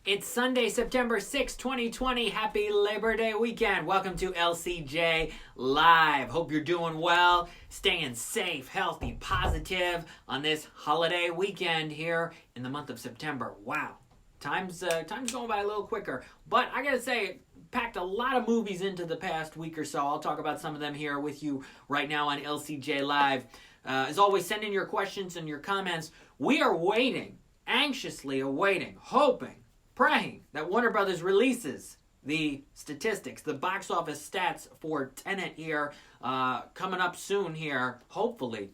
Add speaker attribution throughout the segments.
Speaker 1: It's Sunday, September 6, 2020. Happy Labor Day weekend. Welcome to LCJ Live. Hope you're doing well, staying safe, healthy, positive on this holiday weekend here in the month of September. Wow, time's going by a little quicker. But I gotta say, packed a lot of movies into the past week or so. I'll talk about some of them here with you right now on LCJ Live. As always, send in your questions and your comments. We are waiting, anxiously awaiting, hoping, praying that Warner Brothers releases the statistics, the box office stats for TENET here, coming up soon here, hopefully,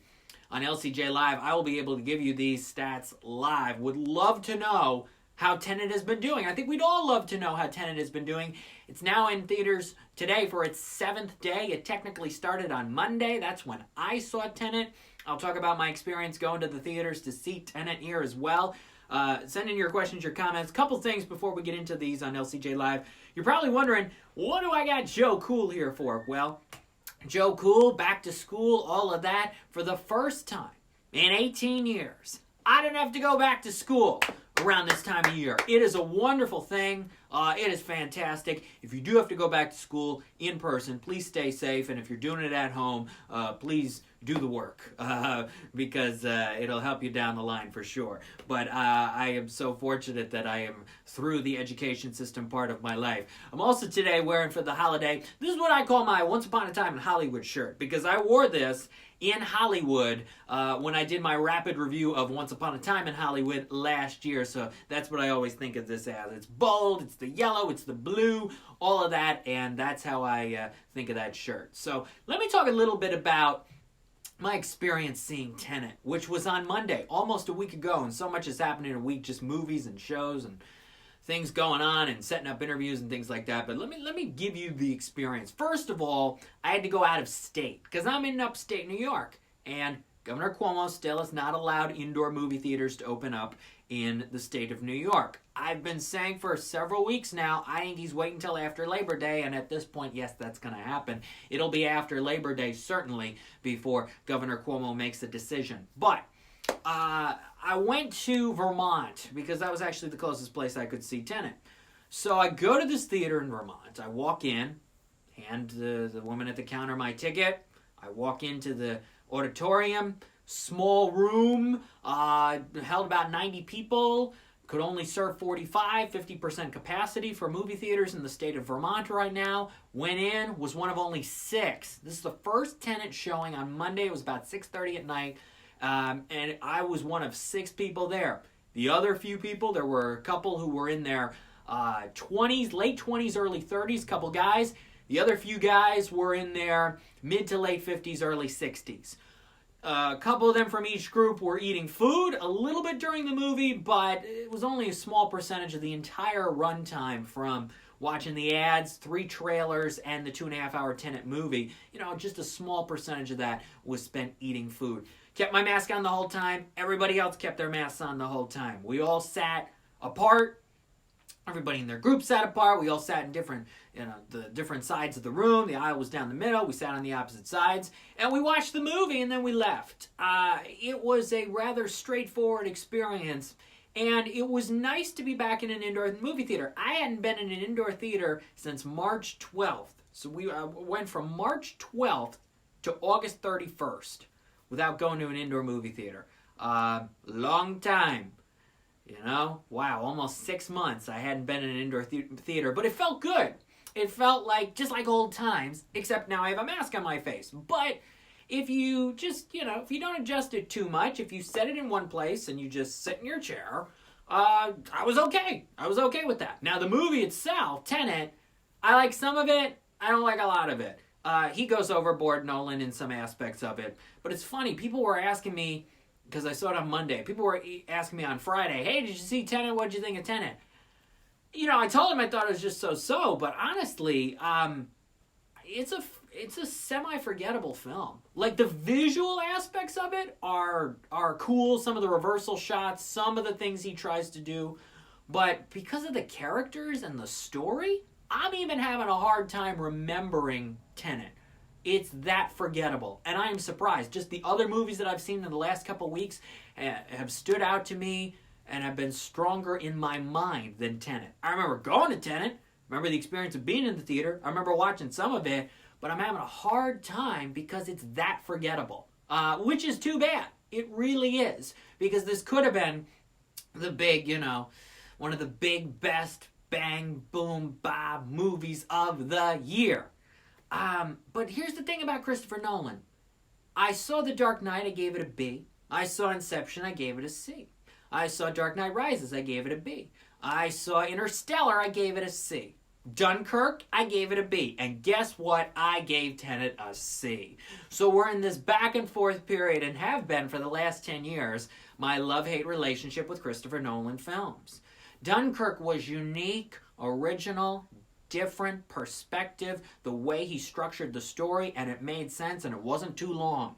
Speaker 1: on LCJ Live. I will be able to give you these stats live. Would love to know how TENET has been doing. I think we'd all love to know how TENET has been doing. It's now in theaters today for its 7th day. It technically started on Monday. That's when I saw TENET. I'll talk about my experience going to the theaters to see TENET here as well. Send in your questions, your comments. Couple things before we get into these on LCJ Live. You're probably wondering, what do I got Joe Cool here for? Well, Joe Cool, back to school, all of that. For the first time in 18 years, I didn't have to go back to school around this time of year. It is a wonderful thing. It is fantastic. If you do have to go back to school in person, please stay safe. And if you're doing it at home, please do the work because it'll help you down the line for sure. But I am so fortunate that I am through the education system part of my life. I'm also today wearing for the holiday, this is what I call my Once Upon a Time in Hollywood shirt, because I wore this in Hollywood when I did my rapid review of Once Upon a Time in Hollywood last year. So that's what I always think of this as. It's bold, it's the yellow, it's the blue, all of that, and that's how I think of that shirt. So let me talk a little bit about my experience seeing TENET, which was on Monday, almost a week ago, and so much has happened in a week, just movies and shows and things going on and setting up interviews and things like that. But let me give you the experience. First of all, I had to go out of state because I'm in upstate New York, and Governor Cuomo still has not allowed indoor movie theaters to open up in the state of New York. I've been saying for several weeks now, I think he's waiting until after Labor Day, and at this point, yes, that's going to happen. It'll be after Labor Day, certainly, before Governor Cuomo makes a decision. But I went to Vermont because that was actually the closest place I could see TENET. So I go to this theater in Vermont. I walk in, hand the woman at the counter my ticket. I walk into the auditorium, small room, held about 90 people, could only serve 45, 50% capacity for movie theaters in the state of Vermont right now. Went in, was one of only 6. This is the first TENET showing on Monday. It was about 6:30 at night, and I was one of 6 people there. The other few people, there were a couple who were in their 20s, late 20s, early 30s, couple guys. The other few guys were in their mid to late 50s, early 60s. A couple of them from each group were eating food a little bit during the movie, but it was only a small percentage of the entire runtime from watching the ads, 3 trailers, and the 2.5-hour TENET movie. Just a small percentage of that was spent eating food. Kept my mask on the whole time. Everybody else kept their masks on the whole time. We all sat apart. Everybody in their group sat apart. We all sat in the different sides of the room. The aisle was down the middle. We sat on the opposite sides. And we watched the movie, and then we left. It was a rather straightforward experience, and it was nice to be back in an indoor movie theater. I hadn't been in an indoor theater since March 12th. So we went from March 12th to August 31st without going to an indoor movie theater. Long time. Wow, almost 6 months I hadn't been in an indoor theater, but it felt good. It felt like just like old times, except now I have a mask on my face. But if you just, if you don't adjust it too much, if you set it in one place and you just sit in your chair, I was okay. I was okay with that. Now the movie itself, TENET, I like some of it, I don't like a lot of it. He goes overboard, Nolan, in some aspects of it. But it's funny, people were asking me, because I saw it on Monday. People were asking me on Friday, hey, did you see TENET? What did you think of TENET? I told them I thought it was just so-so, but honestly, it's a semi-forgettable film. Like, the visual aspects of it are cool, some of the reversal shots, some of the things he tries to do, but because of the characters and the story, I'm even having a hard time remembering TENET. It's that forgettable, and I am surprised. Just the other movies that I've seen in the last couple weeks have stood out to me and have been stronger in my mind than Tenet. I remember going to Tenet, remember the experience of being in the theater, I remember watching some of it, but I'm having a hard time because it's that forgettable, which is too bad. It really is, because this could have been the big, one of the big, best, bang, boom, bob movies of the year. But here's the thing about Christopher Nolan. I saw The Dark Knight, I gave it a B. I saw Inception, I gave it a C. I saw Dark Knight Rises, I gave it a B. I saw Interstellar, I gave it a C. Dunkirk, I gave it a B. And guess what? I gave Tenet a C. So we're in this back and forth period, and have been for the last 10 years, my love-hate relationship with Christopher Nolan films. Dunkirk was unique, original, different perspective, the way he structured the story, and it made sense, and it wasn't too long.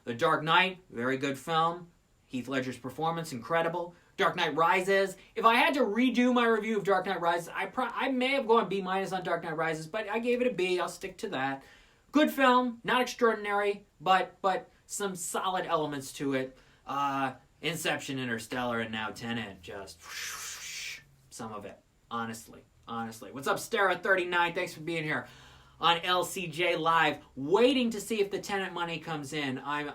Speaker 1: The Dark Knight, very good film. Heath Ledger's performance, incredible. Dark Knight Rises. If I had to redo my review of Dark Knight Rises, I may have gone B- on Dark Knight Rises, but I gave it a B. I'll stick to that. Good film, not extraordinary, but some solid elements to it. Inception, Interstellar, and now Tenet, just some of it, honestly. What's up, Stara39? Thanks for being here on LCJ Live, waiting to see if the Tenet money comes in. I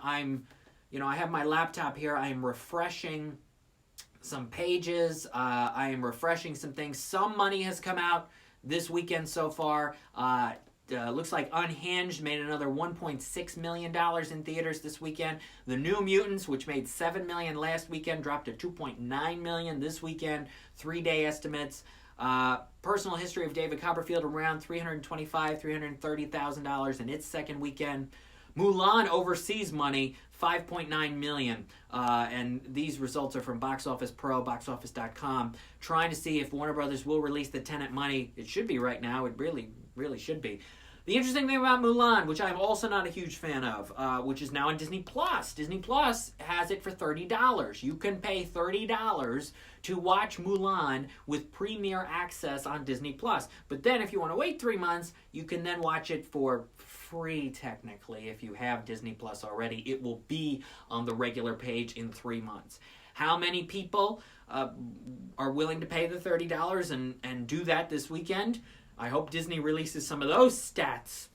Speaker 1: have my laptop here. I am refreshing some pages. I am refreshing some things. Some money has come out this weekend so far. Looks like Unhinged made another $1.6 million in theaters this weekend. The New Mutants, which made $7 million last weekend, dropped to $2.9 million this weekend. 3-day estimates. Personal History of David Copperfield around $330,000 in its second weekend. Mulan overseas money, $5.9 million. And these results are from Box Office Pro, boxoffice.com, trying to see if Warner Brothers will release the Tenet money. It should be right now. It really should be. The interesting thing about Mulan, which I'm also not a huge fan of, which is now on Disney+. Disney Plus has it for $30. You can pay $30 to watch Mulan with premiere access on Disney Plus. But then if you want to wait 3 months, you can then watch it for free, technically. If you have Disney Plus already, it will be on the regular page in 3 months. How many people are willing to pay the $30 and do that this weekend? I hope Disney releases some of those stats.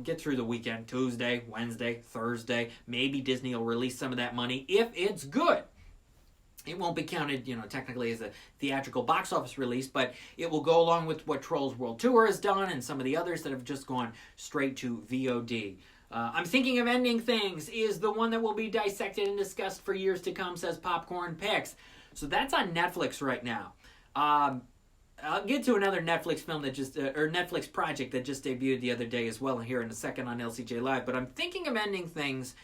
Speaker 1: Get through the weekend, Tuesday, Wednesday, Thursday. Maybe Disney will release some of that money if it's good. It won't be counted, technically as a theatrical box office release, but it will go along with what Trolls World Tour has done and some of the others that have just gone straight to VOD. I'm Thinking of Ending Things is the one that will be dissected and discussed for years to come, says Popcorn Picks. So that's on Netflix right now. I'll get to another Netflix film or Netflix project that just debuted the other day as well here in a second on LCJ Live. But I'm Thinking of Ending Things.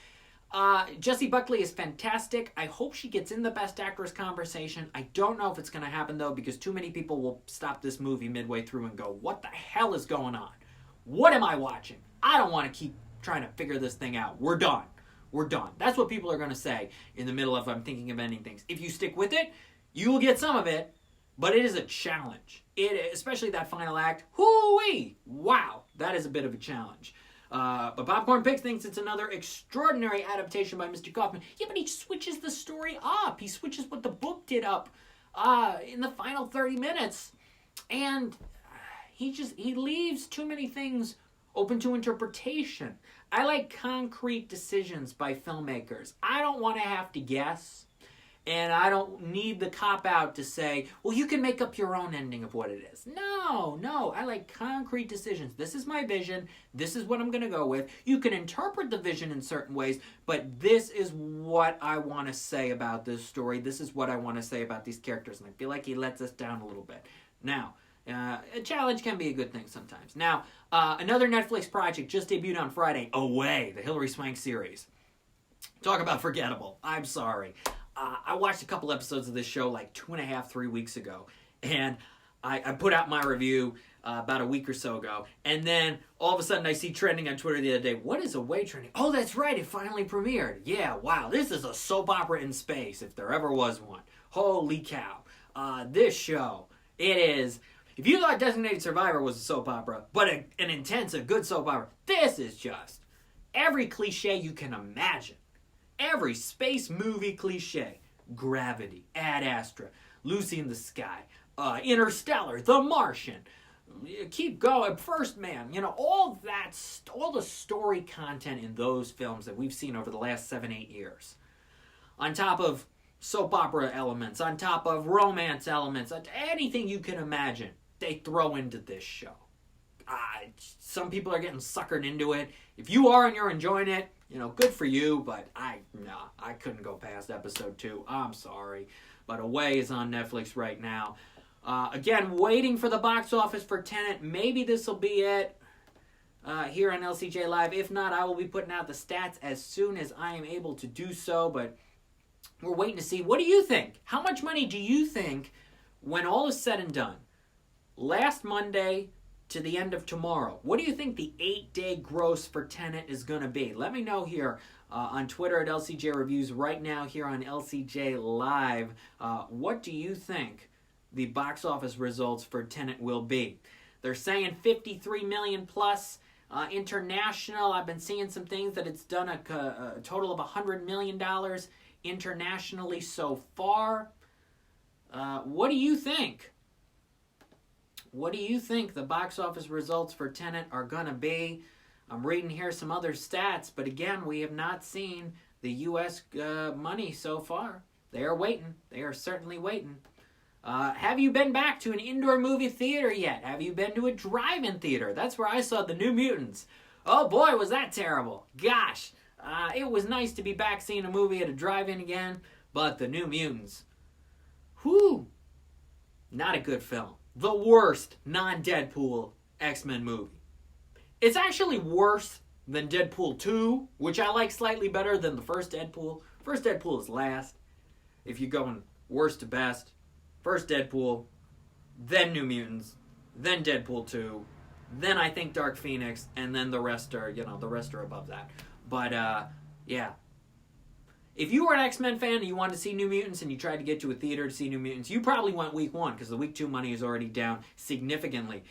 Speaker 1: Jessie Buckley is fantastic. I hope she gets in the Best Actress conversation. I don't know if it's going to happen, though, because too many people will stop this movie midway through and go, what the hell is going on? What am I watching? I don't want to keep trying to figure this thing out. We're done. That's what people are going to say in the middle of I'm Thinking of Ending Things. If you stick with it, you will get some of it. But it is a challenge. Especially that final act. Hoo-wee! Wow, that is a bit of a challenge. But Popcorn Picks thinks it's another extraordinary adaptation by Mr. Kaufman. Yeah, but he switches the story up. He switches what the book did up in the final 30 minutes. And he leaves too many things open to interpretation. I like concrete decisions by filmmakers. I don't want to have to guess. And I don't need the cop-out to say, well, you can make up your own ending of what it is. No. I like concrete decisions. This is my vision. This is what I'm going to go with. You can interpret the vision in certain ways, but this is what I want to say about this story. This is what I want to say about these characters. And I feel like he lets us down a little bit. Now, a challenge can be a good thing sometimes. Now, another Netflix project just debuted on Friday. Away, the Hilary Swank series. Talk about forgettable. I'm sorry. I watched a couple episodes of this show like 2.5, 3 weeks ago. And I put out my review about a week or so ago. And then all of a sudden I see trending on Twitter the other day. What is Away trending? Oh, that's right. It finally premiered. Yeah, wow. This is a soap opera in space, if there ever was one. Holy cow. This show, it is... If you thought Designated Survivor was a soap opera, but an intense, a good soap opera, this is just every cliche you can imagine. Every space movie cliche. Gravity, Ad Astra, Lucy in the Sky, Interstellar, The Martian. Keep going, First Man. All the story content in those films that we've seen over the last 7-8 years. On top of soap opera elements, on top of romance elements, anything you can imagine, they throw into this show. Some people are getting suckered into it. If you are and you're enjoying it, good for you, but I couldn't go past episode 2. I'm sorry. But Away is on Netflix right now. Again, waiting for the box office for Tenet. Maybe this will be it here on LCJ Live. If not, I will be putting out the stats as soon as I am able to do so, but we're waiting to see. What do you think? How much money do you think, when all is said and done, last Monday to the end of tomorrow, what do you think the 8-day gross for Tenet is going to be? Let me know here on Twitter at LCJ Reviews, right now here on LCJ Live. What do you think the box office results for Tenet will be? They're saying 53 million plus. International, I've been seeing some things that it's done a total of $100 million internationally so far. What do you think? What do you think the box office results for Tenet are going to be? I'm reading here some other stats, but again, we have not seen the U.S. money so far. They are waiting. They are certainly waiting. Have you been back to an indoor movie theater yet? Have you been to a drive-in theater? That's where I saw The New Mutants. Oh boy, was that terrible. Gosh, it was nice to be back seeing a movie at a drive-in again, but The New Mutants, whew, not a good film. The worst non-Deadpool X-Men movie. It's actually worse than Deadpool 2, which I like slightly better than the first Deadpool. First Deadpool is last. If you're going worst to best, first Deadpool, then New Mutants, then Deadpool 2, then I think Dark Phoenix, and then the rest are above that. But, yeah. If you were an X-Men fan and you wanted to see New Mutants and you tried to get to a theater to see New Mutants, you probably went week 1 because the week 2 money is already down significantly.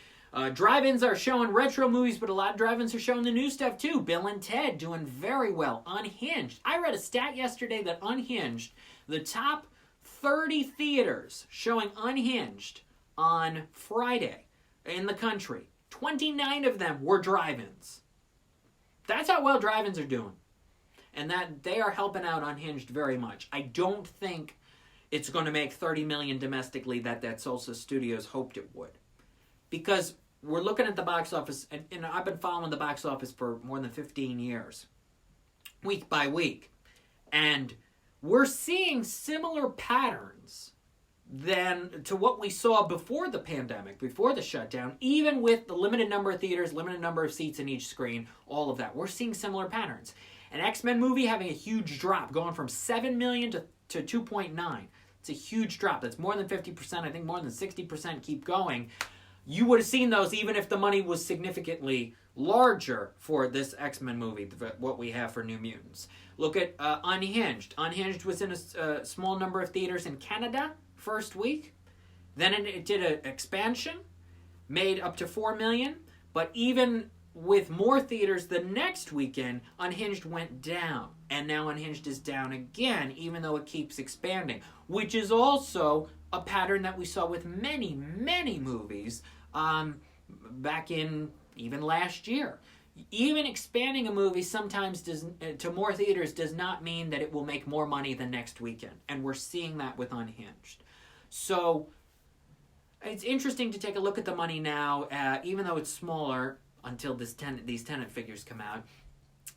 Speaker 1: Drive-ins are showing retro movies, but a lot of drive-ins are showing the new stuff too. Bill and Ted doing very well. Unhinged. I read a stat yesterday that Unhinged, the top 30 theaters showing Unhinged on Friday in the country, 29 of them were drive-ins. That's how well drive-ins are doing. And that they are helping out Unhinged very much. I don't think it's going to make $30 million domestically that Salsa Studios hoped it would. Because we're looking at the box office, and I've been following the box office for more than 15 years, week by week. And we're seeing similar patterns to what we saw before the pandemic, before the shutdown, even with the limited number of theaters, limited number of seats in each screen, all of that. We're seeing similar patterns. An X-Men movie having a huge drop, going from 7 million to 2.9. It's a huge drop. That's more than 50%. I think more than 60% keep going. You would have seen those even if the money was significantly larger for this X-Men movie, what we have for New Mutants. Look at Unhinged. Unhinged was in a small number of theaters in Canada first week. Then it did an expansion, made up to 4 million. But even with more theaters the next weekend, Unhinged went down. And now Unhinged is down again, even though it keeps expanding. Which is also a pattern that we saw with many, many movies back in even last year. Even expanding a movie sometimes to more theaters does not mean that it will make more money the next weekend. And we're seeing that with Unhinged. So it's interesting to take a look at the money now, even though it's smaller, until these Tenet figures come out,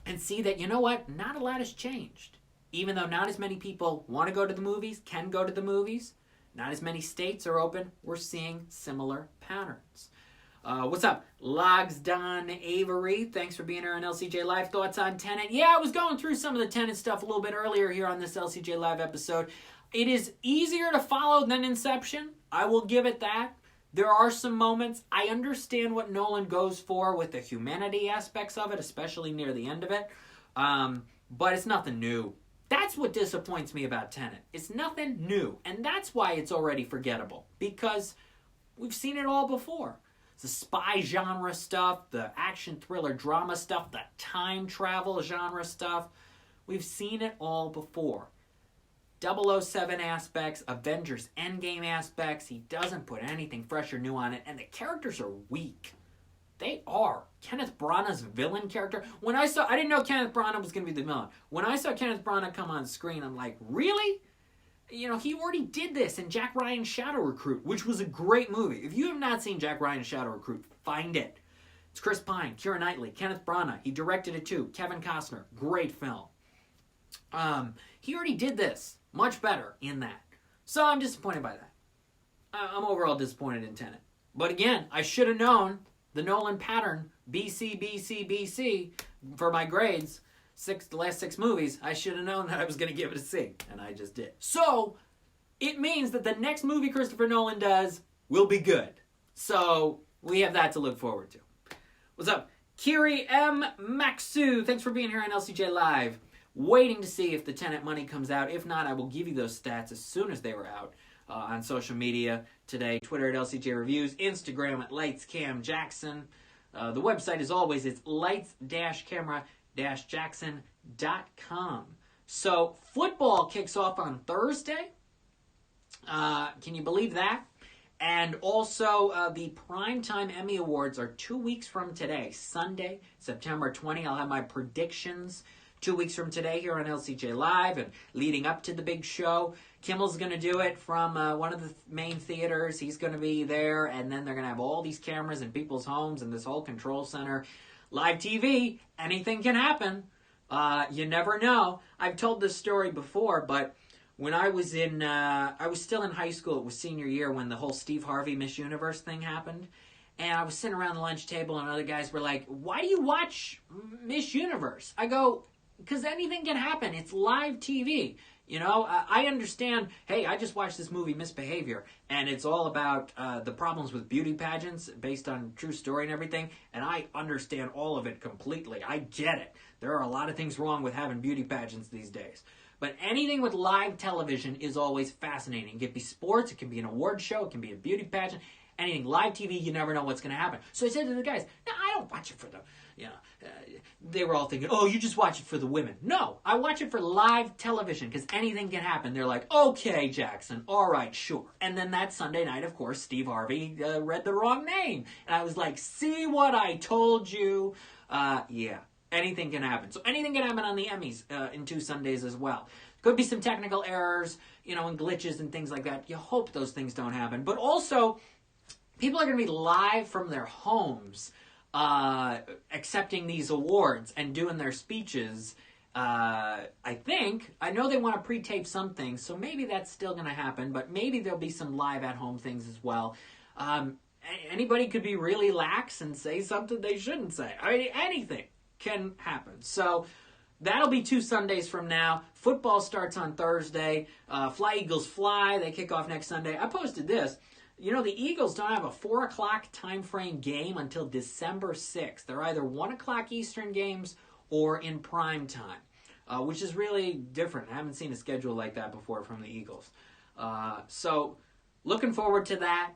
Speaker 1: and see that, you know what, not a lot has changed. Even though not as many people want to go to the movies, can go to the movies, not as many states are open, we're seeing similar patterns. What's up? Logs Don Avery, thanks for being here on LCJ Live. Thoughts on Tenet? Yeah, I was going through some of the Tenet stuff a little bit earlier here on this LCJ Live episode. It is easier to follow than Inception. I will give it that. There are some moments. I understand what Nolan goes for with the humanity aspects of it, especially near the end of it. But it's nothing new. That's what disappoints me about Tenet. It's nothing new. And that's why it's already forgettable. Because we've seen it all before. The spy genre stuff, the action thriller drama stuff, the time travel genre stuff. We've seen it all before. 007 aspects, Avengers Endgame aspects. He doesn't put anything fresh or new on it, and the characters are weak. They are. Kenneth Branagh's villain character. I didn't know Kenneth Branagh was going to be the villain. When I saw Kenneth Branagh come on screen, I'm like, really? He already did this in Jack Ryan's Shadow Recruit, which was a great movie. If you have not seen Jack Ryan's Shadow Recruit, find it. It's Chris Pine, Keira Knightley, Kenneth Branagh. He directed it too. Kevin Costner. Great film. He already did this. Much better in that. So I'm disappointed by that. I'm overall disappointed in Tenet. But again, I should have known the Nolan pattern, BC, BC, BC, for my grades. The last 6 movies, I should have known that I was going to give it a C. And I just did. So, it means that the next movie Christopher Nolan does will be good. So, we have that to look forward to. What's up? Kiri M. Maxu, thanks for being here on LCJ Live. Waiting to see if the Tenet money comes out. If not, I will give you those stats as soon as they were out on social media today. Twitter at LCJ Reviews. Instagram at LightsCamJackson. The website, as always, is lights-camera-jackson.com. So, football kicks off on Thursday. Can you believe that? And also, the Primetime Emmy Awards are 2 weeks from today. Sunday, September 20. I'll have my predictions 2 weeks from today here on LCJ Live and leading up to the big show. Kimmel's going to do it from one of the main theaters. He's going to be there, and then they're going to have all these cameras in people's homes and this whole control center. Live TV, anything can happen. You never know. I've told this story before, but when I was still in high school, it was senior year when the whole Steve Harvey Miss Universe thing happened. And I was sitting around the lunch table, and other guys were like, why do you watch Miss Universe? I go, because anything can happen. It's live TV. I understand, hey, I just watched this movie, Misbehavior, and it's all about the problems with beauty pageants based on true story and everything, and I understand all of it completely. I get it. There are a lot of things wrong with having beauty pageants these days. But anything with live television is always fascinating. It can be sports, it can be an award show, it can be a beauty pageant. Anything live TV, you never know what's going to happen. So I said to the guys, no, I don't watch it for the, they were all thinking, oh, you just watch it for the women. No, I watch it for live television because anything can happen. They're like, okay, Jackson, all right, sure. And then that Sunday night, of course, Steve Harvey read the wrong name. And I was like, see what I told you? Yeah, anything can happen. So anything can happen on the Emmys in 2 Sundays as well. Could be some technical errors, and glitches and things like that. You hope those things don't happen. But also, people are going to be live from their homes accepting these awards and doing their speeches. I know they want to pre-tape some things, so maybe that's still going to happen, but maybe there'll be some live at-home things as well. Anybody could be really lax and say something they shouldn't say. I mean, anything can happen. So that'll be 2 Sundays from now. Football starts on Thursday. Fly Eagles Fly. They kick off next Sunday. I posted this. The Eagles don't have a 4 o'clock time frame game until December 6th. They're either 1 o'clock Eastern games or in prime time, which is really different. I haven't seen a schedule like that before from the Eagles. So looking forward to that.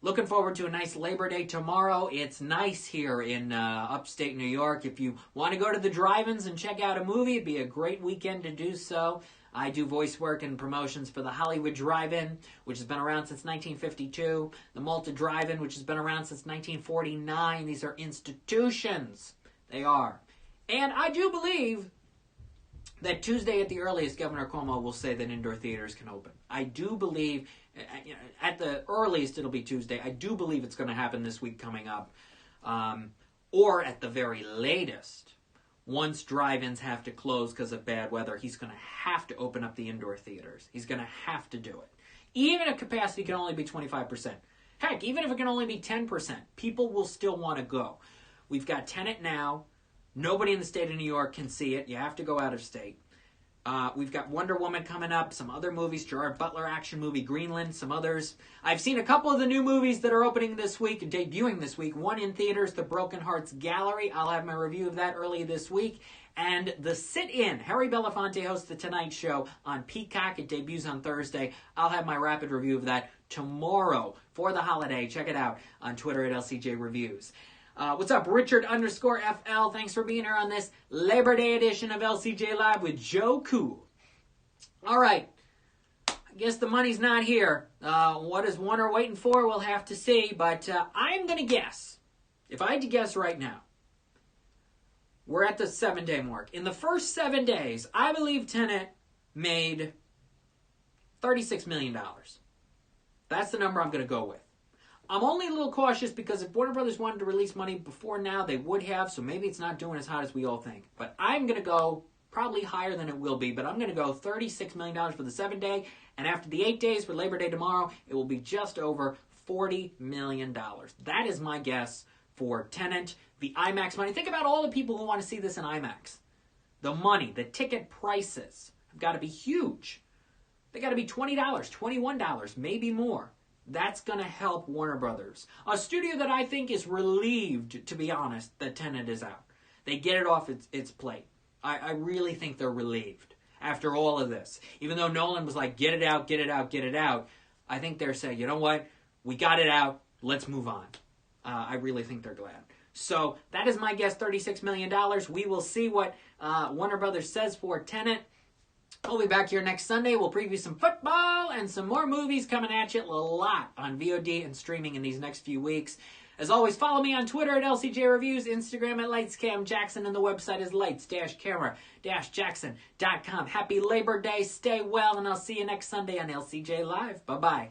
Speaker 1: Looking forward to a nice Labor Day tomorrow. It's nice here in upstate New York. If you want to go to the drive-ins and check out a movie, it'd be a great weekend to do so. I do voice work and promotions for the Hollywood Drive-In, which has been around since 1952. The Malta Drive-In, which has been around since 1949. These are institutions. They are. And I do believe that Tuesday at the earliest, Governor Cuomo will say that indoor theaters can open. I do believe, at the earliest it'll be Tuesday. I do believe it's going to happen this week coming up. Or at the very latest, once drive-ins have to close because of bad weather, he's going to have to open up the indoor theaters. He's going to have to do it. Even if capacity can only be 25%. Heck, even if it can only be 10%, people will still want to go. We've got TENET now. Nobody in the state of New York can see it. You have to go out of state. We've got Wonder Woman coming up, some other movies, Gerard Butler action movie, Greenland, some others. I've seen a couple of the new movies that are opening this week, debuting this week. One in theaters, The Broken Hearts Gallery. I'll have my review of that early this week. And The Sit-In. Harry Belafonte hosts The Tonight Show on Peacock. It debuts on Thursday. I'll have my rapid review of that tomorrow for the holiday. Check it out on Twitter at LCJ Reviews. What's up, Richard_FL? Thanks for being here on this Labor Day edition of LCJ Live with Joe Cool. All right, I guess the money's not here. What is Warner waiting for? We'll have to see. But I'm going to guess, if I had to guess right now, we're at the 7-day mark. In the first 7 days, I believe Tenet made $36 million. That's the number I'm going to go with. I'm only a little cautious because if Warner Brothers wanted to release money before now, they would have, so maybe it's not doing as hot as we all think. But I'm going to go probably higher than it will be, but I'm going to go $36 million for the 7-day, and after the 8 days for Labor Day tomorrow, it will be just over $40 million. That is my guess for Tenet, the IMAX money. Think about all the people who want to see this in IMAX. The money, the ticket prices have got to be huge. They got to be $20, $21, maybe more. That's going to help Warner Brothers. A studio that I think is relieved, to be honest, that Tenet is out. They get it off its plate. I really think they're relieved after all of this. Even though Nolan was like, get it out, get it out, get it out. I think they're saying, you know what? We got it out. Let's move on. I really think they're glad. So that is my guess, $36 million. We will see what Warner Brothers says for Tenet. We'll be back here next Sunday. We'll preview some football and some more movies coming at you. A lot on VOD and streaming in these next few weeks. As always, follow me on Twitter at LCJ Reviews, Instagram at LightsCamJackson, and the website is lights-camera-jackson.com. Happy Labor Day. Stay well, and I'll see you next Sunday on LCJ Live. Bye-bye.